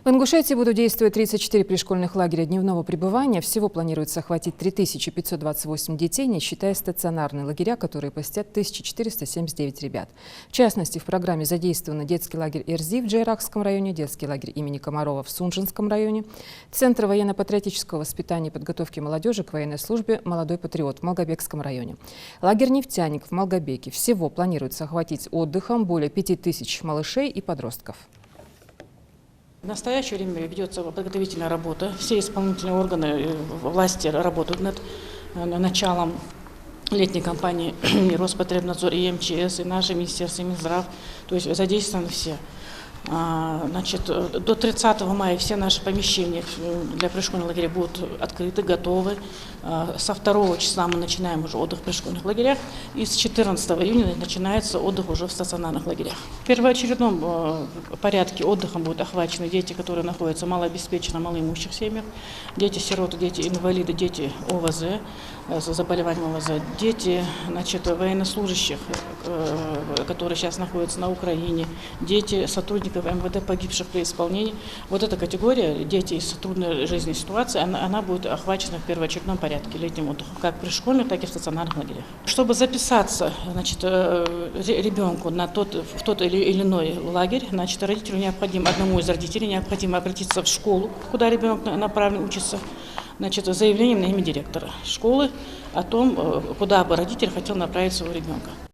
В Ингушетии будут действовать 34 пришкольных лагеря дневного пребывания. Всего планируется охватить 3528 детей, не считая стационарные лагеря, которые посетят 1479 ребят. В частности, в программе задействованы детский лагерь Эрзи в Джейракском районе, детский лагерь имени Комарова в Сунжинском районе, Центр военно-патриотического воспитания и подготовки молодежи к военной службе «Молодой патриот» в Малгобекском районе, лагерь «Нефтяник» в Малгобеке. Всего планируется охватить отдыхом более 5000 малышей и подростков. В настоящее время ведется подготовительная работа. Все исполнительные органы власти работают над началом летней кампании. И Роспотребнадзор, и МЧС, и наше министерство, и Минздрав. То есть задействованы все. Значит, до 30 мая все наши помещения для пришкольных лагерей будут открыты, готовы. Со 2 числа мы начинаем уже отдых в пришкольных лагерях. И с 14 июня начинается отдых уже в стационарных лагерях. В первоочередном порядке отдыхом будут охвачены дети, которые находятся в малообеспеченных, малоимущих семьях, дети-сироты, дети-инвалиды, дети ОВЗ, заболеванием ОВЗ, дети, значит, военнослужащих, которые сейчас находятся на Украине, дети сотрудников МВД, погибших при исполнении. Вот эта категория, дети из трудной жизненной ситуации, она будет охвачена в первоочередном порядке летним отдыхом, как при школьных, так и в стационарных лагерях. Чтобы записаться, значит, ребенку в тот или иной лагерь, значит, одному из родителей необходимо обратиться в школу, куда ребенок направлен учиться, значит, с заявлением на имя директора школы о том, куда бы родитель хотел направить своего ребенка.